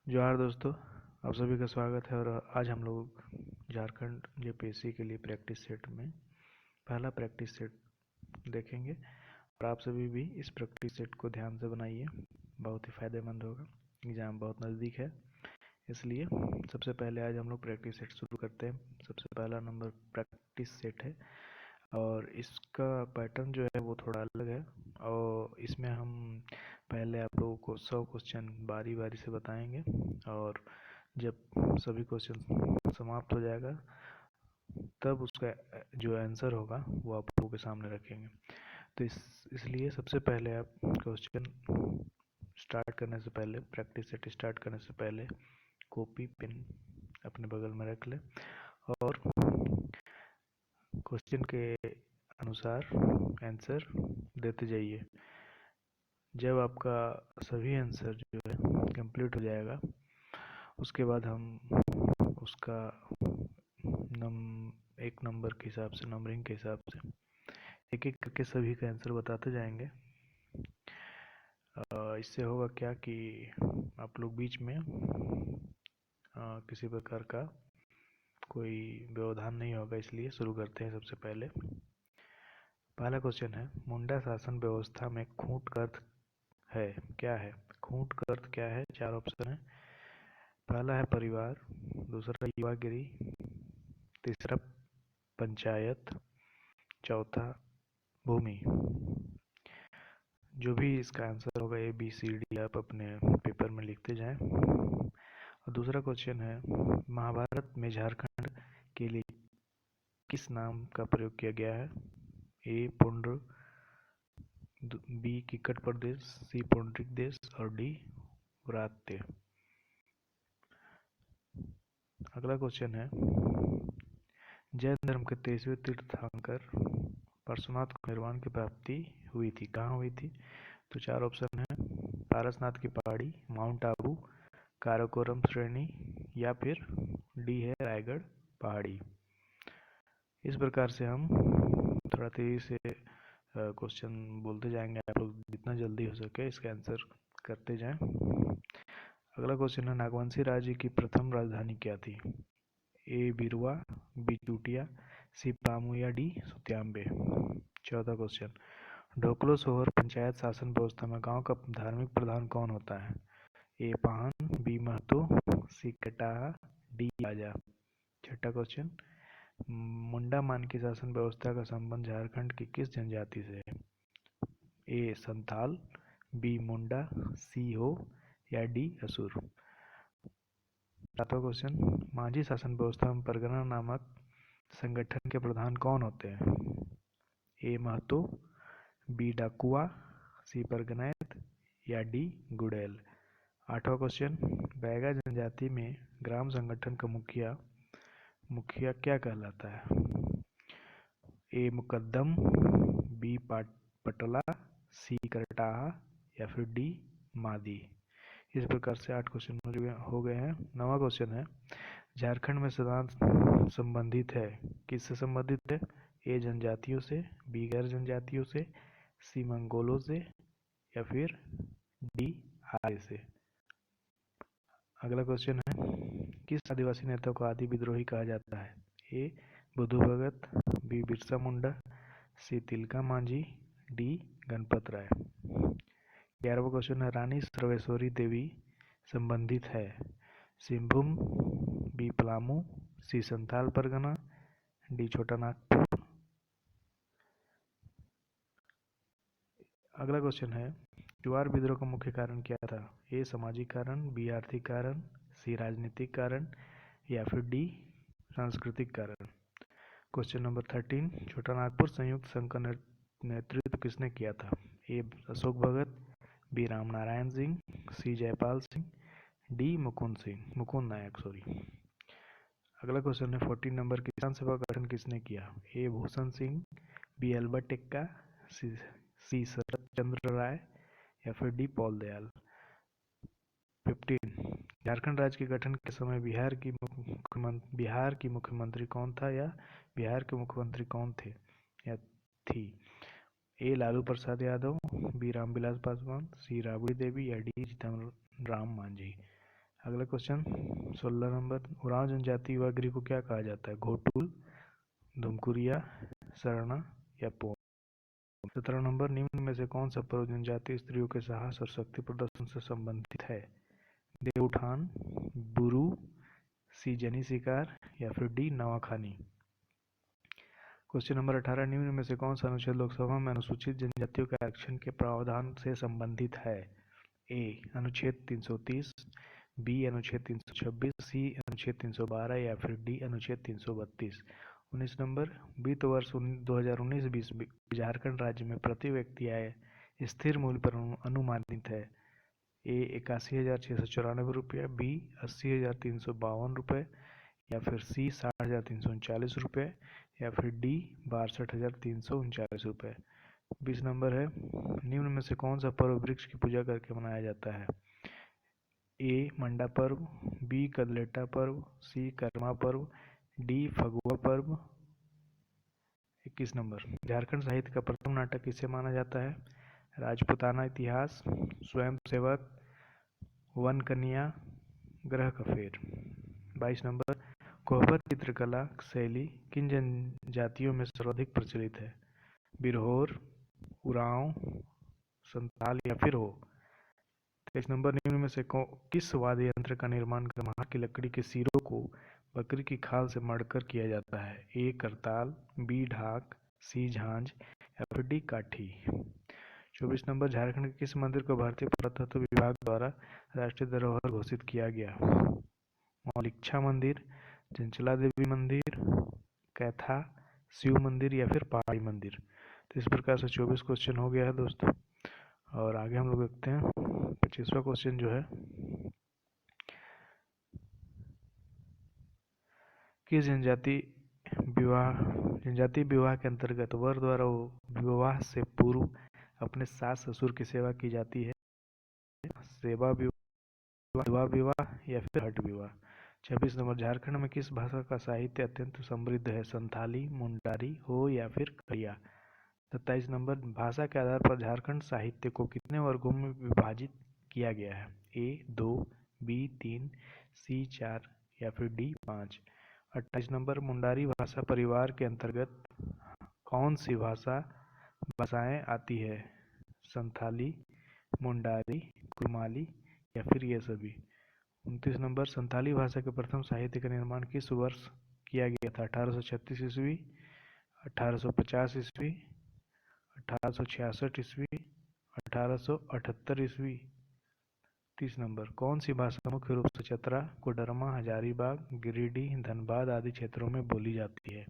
जोहार दोस्तों, आप सभी का स्वागत है। और आज हम लोग झारखंड जेपीएससी के लिए प्रैक्टिस सेट में पहला प्रैक्टिस सेट देखेंगे। और आप सभी भी इस प्रैक्टिस सेट को ध्यान से बनाइए, बहुत ही फायदेमंद होगा। एग्ज़ाम बहुत नज़दीक है, इसलिए सबसे पहले आज हम लोग प्रैक्टिस सेट शुरू करते हैं। सबसे पहला नंबर प्रैक्टिस सेट है और इसका पैटर्न जो है वो थोड़ा अलग है। और इसमें हम पहले आप लोगों को 100 क्वेश्चन बारी बारी से बताएंगे और जब सभी क्वेश्चन समाप्त हो जाएगा तब उसका जो आंसर होगा वो आप लोगों के सामने रखेंगे। तो इसलिए सबसे पहले आप क्वेश्चन स्टार्ट करने से पहले, प्रैक्टिस सेट स्टार्ट करने से पहले कॉपी पेन अपने बगल में रख लें और क्वेश्चन के अनुसार आंसर देते जाइए। जब आपका सभी आंसर जो है कंप्लीट हो जाएगा उसके बाद हम उसका एक नंबर के हिसाब से, नंबरिंग के हिसाब से एक एक करके सभी का आंसर बताते जाएंगे। इससे होगा क्या कि आप लोग बीच में किसी प्रकार का कोई व्यवधान नहीं होगा। इसलिए शुरू करते हैं। सबसे पहले पहला क्वेश्चन है, मुंडा शासन व्यवस्था में खूंट का अर्थ है क्या है? खूंट का अर्थ क्या है? 4 ऑप्शन है। पहला है परिवार, दूसरा युवागिरी, तीसरा पंचायत, चौथा भूमि। जो भी इसका आंसर होगा ABCD आप अपने पेपर में लिखते जाएं। और दूसरा क्वेश्चन है, महाभारत में झारखंड के लिए किस नाम का प्रयोग किया गया है? A Pundra, B किक्कट Pradesh, C Pundarik देश और D व्रात्य। अगला क्वेश्चन है, जैन धर्म के 23वें तीर्थंकर पार्श्वनाथ को निर्वाण की प्राप्ति हुई थी, कहाँ हुई थी? तो 4 ऑप्शन है। पारसनाथ की पहाड़ी, माउंट आबू, काराकोरम श्रेणी या फिर डी है रायगढ़ पहाड़ी। इस प्रकार से हम थोड़ा तेजी से क्वेश्चन बोलते जाएंगे। आप लोग जितना जल्दी हो सके इसका आंसर करते जाएं। अगला क्वेश्चन है, नागवंशी राज्य की प्रथम राजधानी क्या थी? ए बिरुवा, बी चूटिया, सी पलामू या डी सुत्याम्बे। चौथा क्वेश्चन, ढोकलो सोहर पंचायत शासन व्यवस्था में गांव का धार्मिक प्रधान कौन होता है? ए पाहन, बी महतो, सी कटाहा, डी राजा। छठा क्वेश्चन, मुंडा मान की शासन व्यवस्था का संबंध झारखंड की किस जनजाति से है? ए संथाल, बी मुंडा, सी हो या डी असुर। सातवां क्वेश्चन, माझी शासन व्यवस्था में परगना नामक संगठन के प्रधान कौन होते हैं? ए महतो, बी डाकुआ, सी परगनैत या डी गुड़ैल। आठवां क्वेश्चन, बैगा जनजाति में ग्राम संगठन का मुखिया क्या कहलाता है? ए मुकद्दम, बी पटला, सी करटाहा या फिर डी मादी। इस प्रकार से 8 क्वेश्चन हो गए हैं। 9वां क्वेश्चन है, झारखंड में सिद्धांत संबंधित है, किससे संबंधित है? ए जनजातियों से, बी गैर जनजातियों से, सी मंगोलों से या फिर डी आर्य से। अगला क्वेश्चन है, किस आदिवासी नेता को आदि विद्रोही कहा जाता है? ए बुद्धू भगत, बी बिरसा मुंडा, सी तिलका मांझी, डी गणपत राय। 11वां क्वेश्चन है, रानी सर्वेश्वरी देवी संबंधित है? सिंहभूम, बी पलामू, सी संथाल परगना, डी छोटा नागपुर। अगला क्वेश्चन है, ज्वार विद्रोह का मुख्य कारण क्या था? ए सामाजिक कारण, बी आर्थिक कारण, सी राजनीतिक कारण या फिर डी सांस्कृतिक कारण। क्वेश्चन नंबर 13, छोटा नागपुर संयुक्त संघ का नेतृत्व किसने किया था? ए अशोक भगत, बी रामनारायण सिंह, सी जयपाल सिंह, डी मुकुंद नायक सॉरी। अगला क्वेश्चन है 14 नंबर, किसान सभा का गठन किसने किया? ए भूषण सिंह, बी अल्बर्ट टिक्का, सी शरद चंद्र राय या फिर डी पॉल दयाल। 15, झारखंड राज्य के गठन के समय बिहार की मुख्यमंत्री कौन था या बिहार के मुख्यमंत्री कौन थे या थी? ए लालू प्रसाद यादव, बी रामविलास पासवान, सी राबड़ी देवी या डी जीतन राम मांझी। अगला क्वेश्चन 16 नंबर, उरांव जनजाति युवा गृह को क्या कहा जाता है? घोटुल, धुमकुरिया, सरना या पोन। 17 नंबर, निम्न में से कौन सा पर्व जनजातीय स्त्रियों के साहस और शक्ति प्रदर्शन से संबंधित है? देवउठान, बुरु, सी जनी शिकार या फिर डी नवाखानी। क्वेश्चन नंबर 18, निम्न में से कौन सा अनुच्छेद लोकसभा में अनुसूचित जनजातियों के आरक्षण के प्रावधान से संबंधित है? ए अनुच्छेद 330, बी अनुच्छेद 326, सी अनुच्छेद 312 या फिर डी अनुच्छेद 332। 19 नंबर, वित्त वर्ष 2019-20 झारखंड राज्य में प्रति व्यक्ति आय स्थिर मूल्य पर अनुमानित है? ए 81,694 रुपये, बी 80,352 रुपये या फिर सी 60,339 रुपये या फिर डी 62,339 रुपये। 20 नंबर है, निम्न में से कौन सा पर्व वृक्ष की पूजा करके मनाया जाता है? ए मंडा पर्व, बी कदलेटा पर्व, सी कर्मा पर्व, डी फगुआ पर्व। 21 नंबर, झारखंड साहित्य का प्रथम नाटक किसे माना जाता है? राजपूताना इतिहास, स्वयं सेवक, वन कन्या, ग्रह का फेर। 22 नंबर, कोहबर चित्रकला शैली किन जनजातियों में सर्वाधिक प्रचलित है? बिरहोर, उरांव, संताल या फिर हो। 23 नंबर, निम्न में से किस वाद्य यंत्र का निर्माण गम्हार की लकड़ी के सिरों को बकरी की खाल से मढ़कर किया जाता है? ए करताल, बी ढाक, सी झांझ या फिर डी काठी। 24 नंबर, झारखंड के किस मंदिर को भारतीय पुरातत्व विभाग द्वारा राष्ट्रीय धरोहर घोषित किया गया? मौलिक्षा मंदिर, चंचला देवी मंदिर, कैथा, शिव मंदिर या फिर पहाड़ी मंदिर। तो इस प्रकार से 24 क्वेश्चन हो गया है दोस्तों। और आगे हम लोग देखते हैं 25वां क्वेश्चन जो है, किस जनजाति विवाह के अंतर्गत वर द्वारा विवाह से पूर्व अपने सास ससुर की सेवा की जाती है? सेवा विवाह या फिर हट विवाह। 26 नंबर, झारखंड में किस भाषा का साहित्य अत्यंत समृद्ध है? संथाली, मुंडारी, हो या फिर खड़िया। 27 नंबर, भाषा के आधार पर झारखंड साहित्य को कितने वर्गों में विभाजित किया गया है? ए 2, बी 3, सी 4 या फिर डी 5। 28 नंबर, मुंडारी भाषा परिवार के अंतर्गत कौन सी भाषाएं आती है? संथाली, मुंडारी, कुमाली या फिर ये सभी। 29 नंबर, संथाली भाषा के प्रथम साहित्य का निर्माण किस वर्ष किया गया था? 1836 ईस्वी, 1850 ईस्वी, 1866 ईस्वी, 1878 ईस्वी। 30 नंबर, कौन सी भाषा मुख्य रूप से चतरा, कोडरमा, हजारीबाग, गिरिडीह, धनबाद आदि क्षेत्रों में बोली जाती है?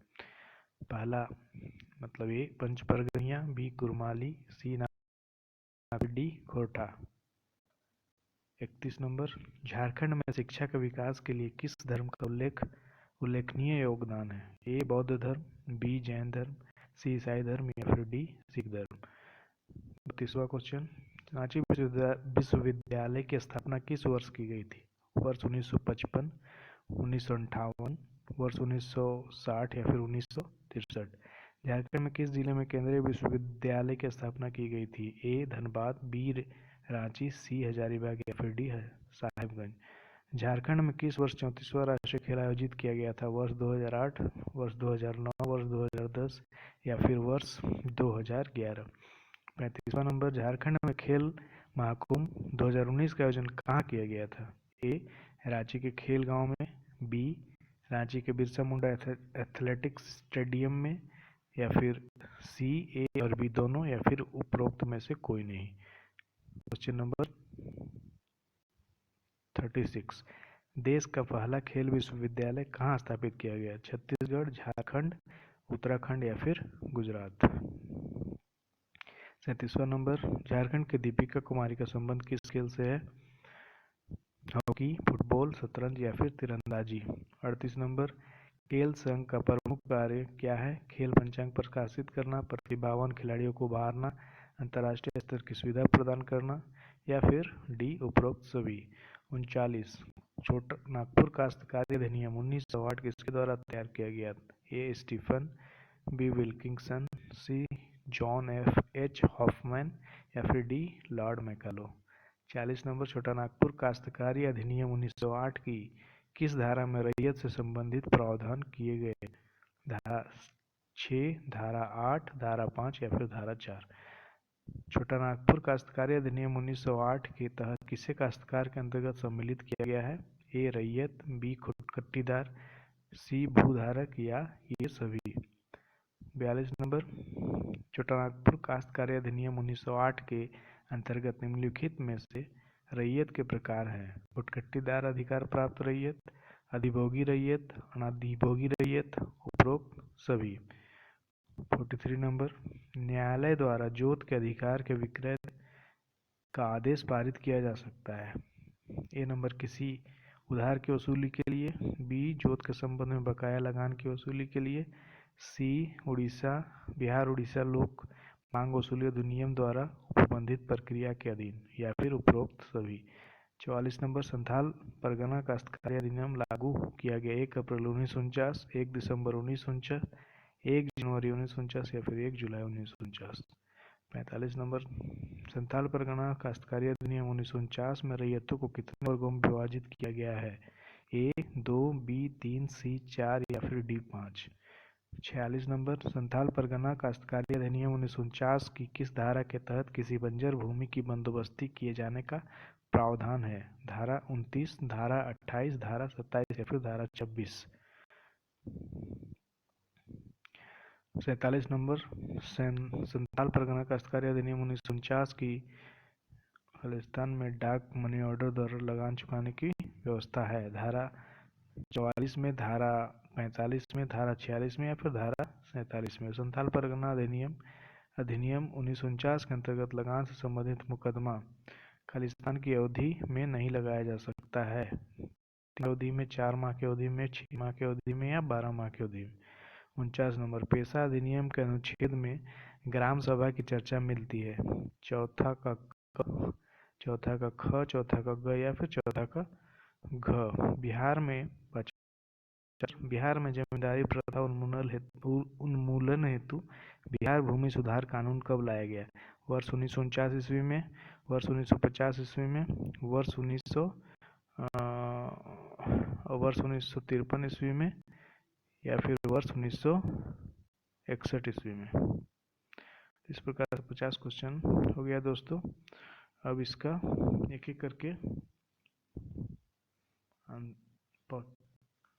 पहला मतलब A Panchpargania, B Kurmali, C D Khortha. 31 number, Jharkhand में शिक्षा के विकास के लिए किस धर्म का उल्लेखनीय योगदान है? ए बौद्ध धर्म, बी जैन धर्म, सी ईसाई धर्म या फिर डी सिख धर्म। 32वां क्वेश्चन, रांची विश्वविद्यालय की स्थापना किस वर्ष की गई थी? वर्ष 1955, 1958, वर्ष 1960 या फिर 1963। झारखंड में किस जिले में केंद्रीय विश्वविद्यालय की स्थापना की गई थी? ए धनबाद, बी रांची, सी हजारीबाग या फिर डी साहिबगंज। झारखंड में किस वर्ष 34वां राष्ट्रीय खेल आयोजित किया गया था? वर्ष 2008, वर्ष 2009, वर्ष 2010 या फिर वर्ष 2011। 35वां नंबर, झारखंड में खेल महाकुंभ 2019 का आयोजन कहाँ किया गया था? ए रांची के खेल गांव में, बी रांची के बिरसा मुंडा एथलेटिक्स स्टेडियम में या फिर सी ए और बी दोनों या फिर उपरोक्त में से कोई नहीं। क्वेश्चन नंबर 36, देश का पहला खेल विश्वविद्यालय कहाँ स्थापित किया गया? छत्तीसगढ़, झारखंड, उत्तराखंड या फिर गुजरात। 37वां नंबर, झारखंड के दीपिका कुमारी का संबंध किस खेल से है? हॉकी, फुटबॉल, शतरंज या फिर तीरंदाजी। 38 नंबर, खेल संघ का प्रमुख कार्य क्या है? खेल पंचांग प्रकाशित करना, प्रतिभावान खिलाड़ियों को उभारना, अंतर्राष्ट्रीय स्तर की सुविधा प्रदान करना या फिर डी उपरोक्त सभी। 39, छोटा नागपुर काश्तकारी अधिनियम 1908 किसके द्वारा तैयार किया गया? ए स्टीफन, बी विल्किंसन, सी जॉन एच हॉफमैन या फिर डी लॉर्ड मैकालो। 40 नंबर, छोटा नागपुर काश्तकारी अधिनियम 1908 की किस धारा में रैयत से संबंधित प्रावधान किए गए? धारा 6, धारा 8, धारा 5 या फिर धारा 4? छोटा नागपुर काश्तकारी अधिनियम 1908 के तहत किसे काश्तकार के अंतर्गत सम्मिलित किया गया है? ए रैयत, बी खुदकट्टीदार, सी भूधारक या ये सभी? 42 नंबर, छोटा नागपुर काश्तकारी अधिनियम 1908 के अंतर्गत निम्नलिखित में से रैयत के प्रकार हैं? खुदकट्टीदार अधिकार प्राप्त रैयत, अधिभोगी रैयत, अनाधिभोगी रैयत, उपरोक्त सभी। 43 नंबर, न्यायालय द्वारा जोत के अधिकार के विक्रय का आदेश पारित किया जा सकता है? ए नंबर, किसी उधार की वसूली के लिए, बी जोत के संबंध में बकाया लगान की वसूली के लिए, सी बिहार उड़ीसा लोक मांग वसूली अधिनियम द्वारा उपबंधित प्रक्रिया के अधीन, या फिर उपरोक्त सभी। 44 नंबर, संथाल परगना काश्तकारी अधिनियम लागू किया गया 1 अप्रैल 1949, 1 दिसंबर 1949, 1 जनवरी 1949 या फिर 1 जुलाई 1949? 45 नंबर, संथाल परगना काश्तकारी अधिनियम 1949 में रैयतों को कितने वर्गों में विभाजित किया गया है? ए 2, बी 3, सी 4 या फिर डी 5? 46 नंबर, संथाल परगना काश्तकारी अधिनियम 1949 की किस धारा के तहत किसी बंजर भूमि की बंदोबस्ती किए जाने का प्रावधान है? धारा 29, धारा 28, धारा 27 या फिर धारा 26? 47 नंबर, संथाल परगना काश्तकारी अधिनियम 1949 की खालिस्तान में डाक मनी ऑर्डर द्वारा लगान चुकाने की व्यवस्था है? धारा 44 में, धारा 45 में, धारा 46 में या फिर धारा 47 में? संथाल परगना अधिनियम 1949 के अंतर्गत लगान से संबंधित मुकदमा खालिस्तान की अवधि में नहीं लगाया जा सकता है। 3 अवधि में, 4 माह की अवधि में, 6 माह की अवधि में या 12 माह की अवधि में? 49 नंबर, पेशा अधिनियम के अनुच्छेद में ग्राम सभा की चर्चा मिलती है? चौथा का ख, चौथा का ग या फिर चौथा का घ? बिहार में जमींदारी प्रथा उन्मूलन हेतु बिहार भूमि सुधार कानून कब लाया गया? वर्ष 1949 ईस्वी में, वर्ष 1950 ईस्वी में, वर्ष 1953 ईस्वी में या फिर वर्ष 1961 ईस्वी में? इस प्रकार से 50 क्वेश्चन हो गया दोस्तों। अब इसका एक एक करके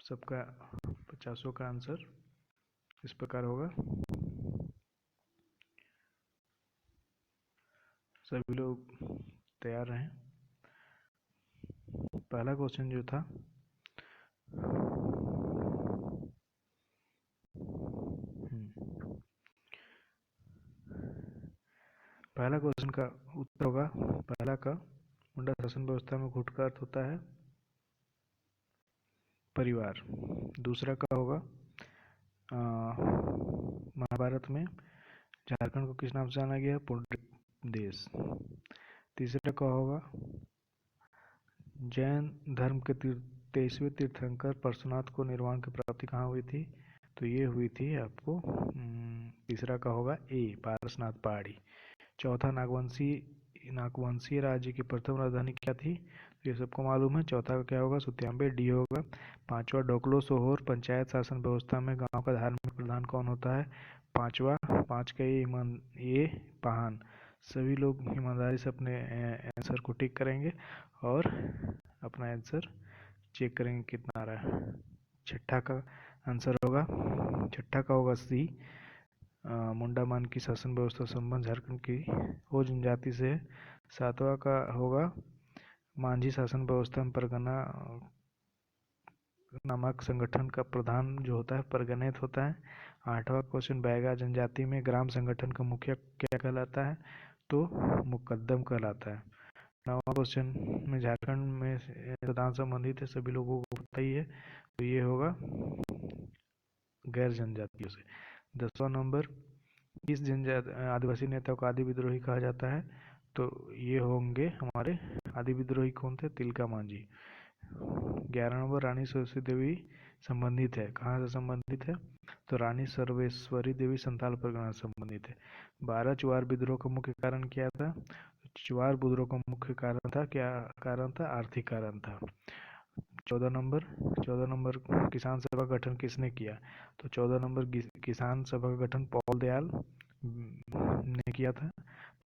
सबका 50 का आंसर इस प्रकार होगा। सभी लोग तैयार रहें। पहला क्वेश्चन जो था पहला क्वेश्चन का उत्तर होगा पहला का, मुंडा शासन व्यवस्था में गुट का अर्थ होता है परिवार। दूसरा का होगा महाभारत में झारखंड को किस नाम से जाना गया? पुंडरिक देश। तीसरा का होगा जैन धर्म के 23वें तीर्थंकर परशुनाथ को निर्वाण की प्राप्ति कहाँ हुई थी? तो ये हुई थी आपको तीसरा का होगा ए पारसनाथ पहाड़ी। चौथा नागवंशी राज्य की प्रथम राजधानी क्या थी? तो ये सबको मालूम है। चौथा का क्या होगा? सुत्यांबे डी होगा। पांचवा डोकलो सोहोर पंचायत शासन व्यवस्था में गांव का धार्मिक प्रधान कौन होता है? पांचवा, पांच का ये पाहन। सभी लोग ईमानदारी से अपने आंसर को टिक करेंगे और अपना आंसर चेक करेंगे कितना आ रहा है। छठा का आंसर होगा, छठा का होगा सी मुंडा मान की शासन व्यवस्था संबंध झारखंड की हो जनजाति से। सातवां का होगा मांझी शासन व्यवस्था में परगना नामक संगठन का प्रधान जो होता है परगनेत होता है। आठवां क्वेश्चन बैगा जनजाति में ग्राम संगठन का मुखिया क्या कहलाता है? तो मुकद्दम कहलाता है। नौवां क्वेश्चन में झारखंड में प्रधान संबंधित है, सभी लोगों को पता ही है, तो ये होगा गैर जनजातियों से। 10वां नंबर, किस आदिवासी नेता को आदि विद्रोही कहा जाता है? तो ये होंगे हमारे आदि विद्रोही कौन थे? तिलका मांझी। 11 नंबर, रानी सरस्वती देवी संबंधित है, कहाँ से संबंधित है? तो रानी सर्वेश्वरी देवी संथाल परगना से संबंधित है। 12 चुआर विद्रोह का मुख्य कारण क्या था? ज्वार बुजुर्गों का मुख्य कारण था, क्या कारण था? आर्थिक कारण था। 14 नंबर किसान सभा का गठन किसने किया? तो 14 नंबर किसान सभा का गठन पॉल दयाल ने किया था।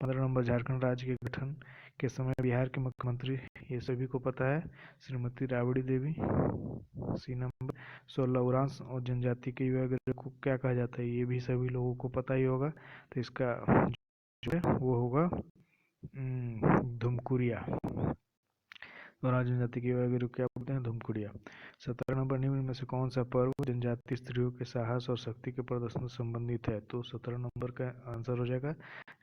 15 नंबर झारखंड राज्य के गठन के समय बिहार के मुख्यमंत्री, ये सभी को पता है, श्रीमती राबड़ी देवी। सी नंबर 16 उरांस और जनजाति के युवा वर्ग को क्या कहा जाता है? ये भी सभी लोगों को पता ही होगा। तो इसका जो है वो होगा धुमकुरिया। दोनों जनजाति के युवा वर्ग क्या बोलते हैं? धुमकुरिया। 17 नंबर निम्न में से कौन सा पर्व जनजाति स्त्रियों के साहस और शक्ति के प्रदर्शन से संबंधित है? तो 17 नंबर का आंसर हो जाएगा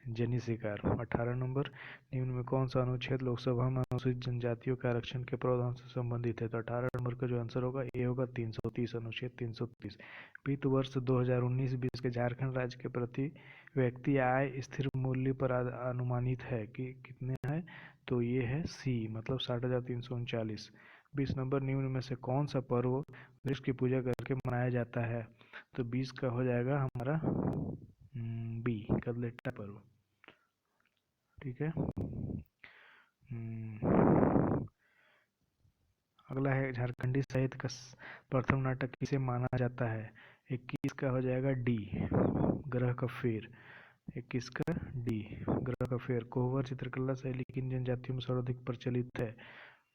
जनी शिकार। 18 नंबर निम्न में कौन सा अनुच्छेद लोकसभा में अनुसूचित जनजातियों के आरक्षण के प्रावधान से संबंधित है? तो 18 नंबर का जो आंसर होगा ये होगा 330, अनुच्छेद 330। वित्त वर्ष 2019-20 के झारखंड राज्य के प्रति व्यक्ति आय स्थिर मूल्य पर अनुमानित है कि कितने है? तो ये है सी, मतलब 60,339। 20 नंबर निम्न में से कौन सा पर्व वृक्ष की पूजा करके मनाया जाता है? तो 20 का हो जाएगा हमारा बी, कदलेट्टा पर्व। ठीक है। अगला है झारखंडी साहित्य का प्रथम नाटक किसे माना जाता है? 21 का हो जाएगा डी, ग्रह का फेर। 21 का डी, ग्रह का फेर। कोहबर चित्रकला शैली किन जनजातियों में सर्वाधिक प्रचलित है?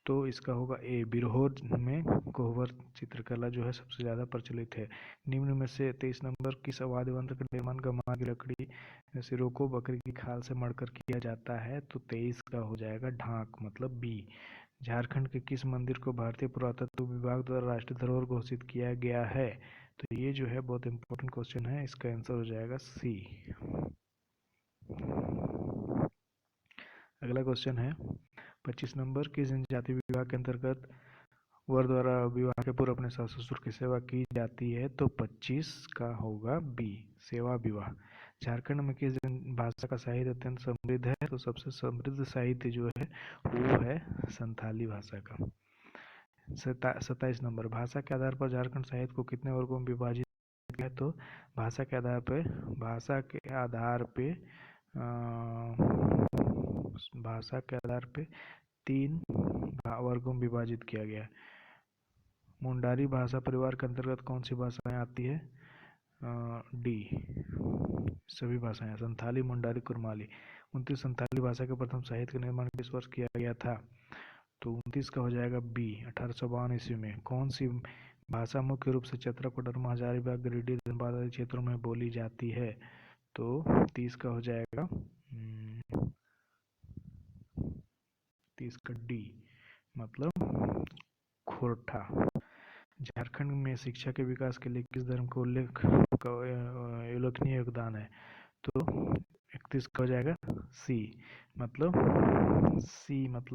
तो इसका होगा ए, बिरहोर में कोहबर चित्रकला जो है सबसे ज़्यादा प्रचलित है। निम्न में से 23 नंबर किस वाद्य यंत्र का निर्माण गम्मा की लकड़ी सिरों को बकरी की खाल से मढ़कर किया जाता है? तो 23 का हो जाएगा ढाक, मतलब बी। झारखंड के किस मंदिर को भारतीय पुरातत्व विभाग द्वारा राष्ट्रीय धरोहर घोषित किया गया है? तो ये जो है बहुत इंपॉर्टेंट क्वेश्चन है, इसका आंसर हो जाएगा सी। अगला क्वेश्चन है 25 नंबर, किस जनजाति विभाग के अंतर्गत वर द्वारा विवाह के पूर्व अपने सास ससुर की सेवा की जाती है? तो 25 का होगा बी, सेवा विवाह। झारखंड में किस भाषा का साहित्य अत्यंत समृद्ध है? तो सबसे समृद्ध साहित्य जो है वो है संथाली भाषा का। 27 नंबर, भाषा के आधार पर झारखंड साहित्य को कितने वर्गों में विभाजित किया है? तो भाषा के आधार पे 3 वर्गों में विभाजित किया गया है। मुंडारी भाषा परिवार के अंतर्गत कौन सी भाषाएं आती है? डी, सभी भाषाएं, संथाली, मुंडारी, कुरमाली। 29 संथाली भाषा के प्रथम साहित्य का निर्माण किस वर्ष किया गया था? तो 29 का हो जाएगा बी, 1852 ईस्वी में। कौन सी भाषा मुख्य रूप से चतरा, कोडरमा, हजारीबाग, गिरिडीह, धनबाद आदि क्षेत्रों में बोली जाती है? तो 30 का हो जाएगा 30 का डी, मतलब खोरठा। झारखंड में शिक्षा के विकास के लिए किस धर्म का उल्लेखनीय योगदान है? तो 31 का हो जाएगा सी, मतलब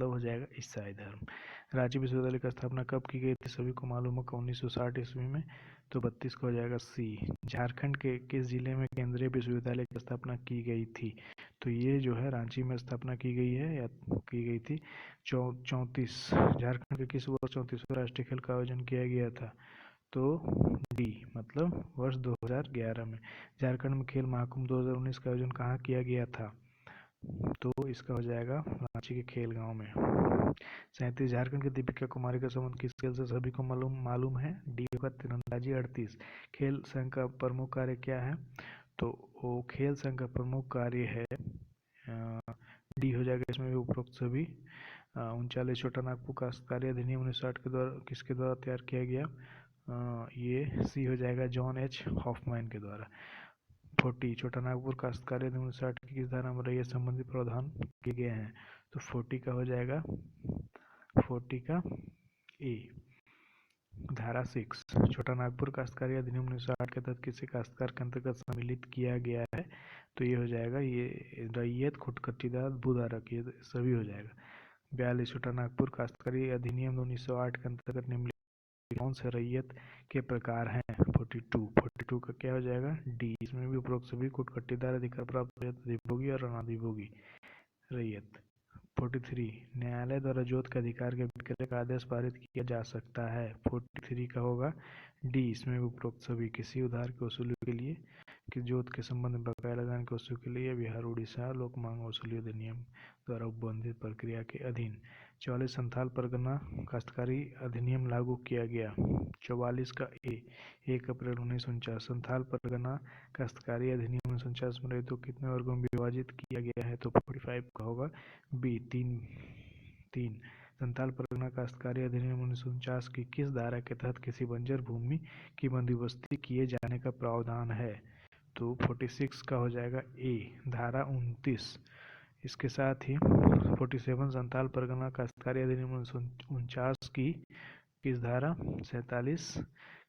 हो जाएगा ईसाई धर्म। रांची विश्वविद्यालय की स्थापना कब की गई थी? सभी को मालूम है 1960 ईस्वी में। तो 32 का हो जाएगा सी। झारखंड के किस जिले में केंद्रीय विश्वविद्यालय की स्थापना की गई थी? तो ये जो है रांची में स्थापना की गई है या की गई थी। 34, झारखंड के किस वर्ष 34वें राष्ट्रीय खेल का आयोजन किया गया था? तो डी, मतलब वर्ष 2011 में। झारखंड में खेल महाकुंभ 2019 का आयोजन कहाँ किया गया था? तो इसका हो जाएगा रांची के खेल गांव में। 37, झारखंड की दीपिका कुमारी का संबंध किस खेल से सभी को मालूम है? डी होगा तीरंदाजी। 38, खेल संघ का प्रमुख कार्य क्या है? तो वो खेल संघ का प्रमुख कार्य है डी हो जाएगा इसमें भी उपरोक्त सभी। 39, छोटा नागपुर काश्तकारी अधिनियम 1960 के द्वारा किसके द्वारा तैयार किया गया? ये सी हो जाएगा जॉन एच हॉफमैन के द्वारा। 40, छोटा नागपुर काश्तकारी अधिनियम 1960 की किस धारा में रैयत संबंधी प्रावधान किए गए हैं? तो 40 का हो जाएगा 40 का ए, धारा 6, छोटा नागपुर काश्तकारी अधिनियम 1960 के तहत किसी काश्तकार के अंतर्गत सम्मिलित किया गया है? तो ये हो जाएगा ये रैयत, खुदकटीदार, भूधारक, ये सभी हो जाएगा। 42, छोटा नागपुर काश्तकारी अधिनियम 1908 के अंतर्गत निम्नलिखित कौन से रैयत के प्रकार हैं? 42 का क्या हो जाएगा डी, इसमें भी उपरोक्त सभी खुदकटीदार अधिकार प्राप्त अधिभोगी और अनाधिभोगी रैयत। 43, न्यायालय द्वारा जोत के अधिकार के विक्रय का आदेश पारित किया जा सकता है? 43 का होगा डी, इसमें उपरोक्त सभी किसी उधार की वसूली के लिए की जोत के संबंध में बकाया लगान की वस्तु के लिए बिहार उड़ीसा लोक मांग वसूली अधिनियम द्वारा उपबंधित प्रक्रिया के अधीन 44 संथाल परगना काश्तकारी अधिनियम लागू किया गया। 44 का 1 अप्रैल 1949 संथाल परगना काश्तकारी अधिनियम 1949 में रैयतों को कितने वर्गों में विभाजित किया गया है, तो 45 का होगा बी। 3 संथाल परगना काश्तकारी अधिनियम 1949 की किस धारा के तहत किसी बंजर भूमि की बंदोबस्ती किए जाने का प्रावधान है, तो 46 का हो जाएगा ए, धारा 29। इसके साथ ही 47 संथाल परगना काश्तकारी अधिनियम 1949 की किस धारा 47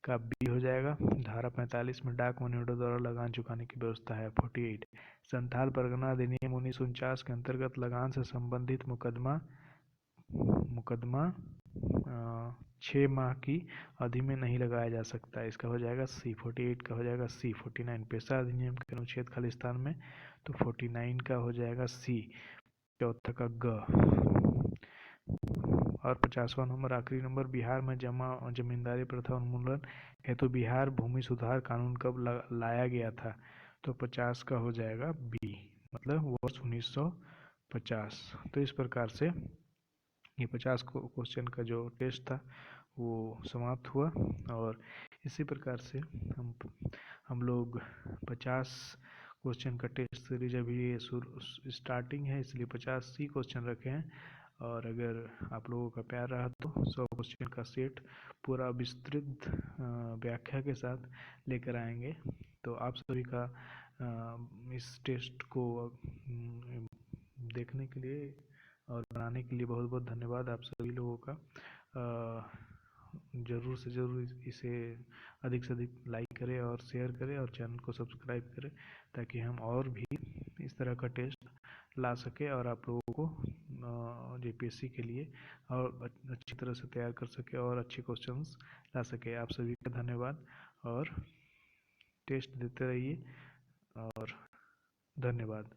का बी हो जाएगा। धारा 45 में डाक मनोटों द्वारा लगान चुकाने की व्यवस्था है। 48 संथाल परगना अधिनियम 1949 के अंतर्गत लगान से संबंधित मुकदमा 6 माह की अवधि में नहीं लगाया जा सकता। इसका हो जाएगा सी। 48 का हो जाएगा सी। 49 पेशा अधिनियम के अनुच्छेद खालिस्तान में, तो 49 का हो जाएगा सी। चौथा का ग। और 50वां नंबर आखिरी नंबर, बिहार में जमींदारी प्रथा उन्मूलन हेतु बिहार भूमि सुधार कानून कब लाया गया था, तो 50 का हो जाएगा बी, मतलब वर्ष 1950। तो इस प्रकार से ये 50 क्वेश्चन का जो टेस्ट था वो समाप्त हुआ। और इसी प्रकार से हम लोग 50 क्वेश्चन का टेस्ट सीरीज अभी स्टार्टिंग है, इसलिए 50 ही क्वेश्चन रखे हैं। और अगर आप लोगों का प्यार रहा तो 100 क्वेश्चन का सेट पूरा विस्तृत व्याख्या के साथ लेकर आएंगे। तो आप सभी का इस टेस्ट को देखने के लिए और बनाने के लिए बहुत बहुत धन्यवाद आप सभी लोगों का। ज़रूर से ज़रूर इसे अधिक से अधिक लाइक करें और शेयर करें और चैनल को सब्सक्राइब करें, ताकि हम और भी इस तरह का टेस्ट ला सके और आप लोगों को जेपीएससी के लिए और अच्छी तरह से तैयार कर सके और अच्छे क्वेश्चंस ला सके। आप सभी का धन्यवाद और टेस्ट देते रहिए और धन्यवाद।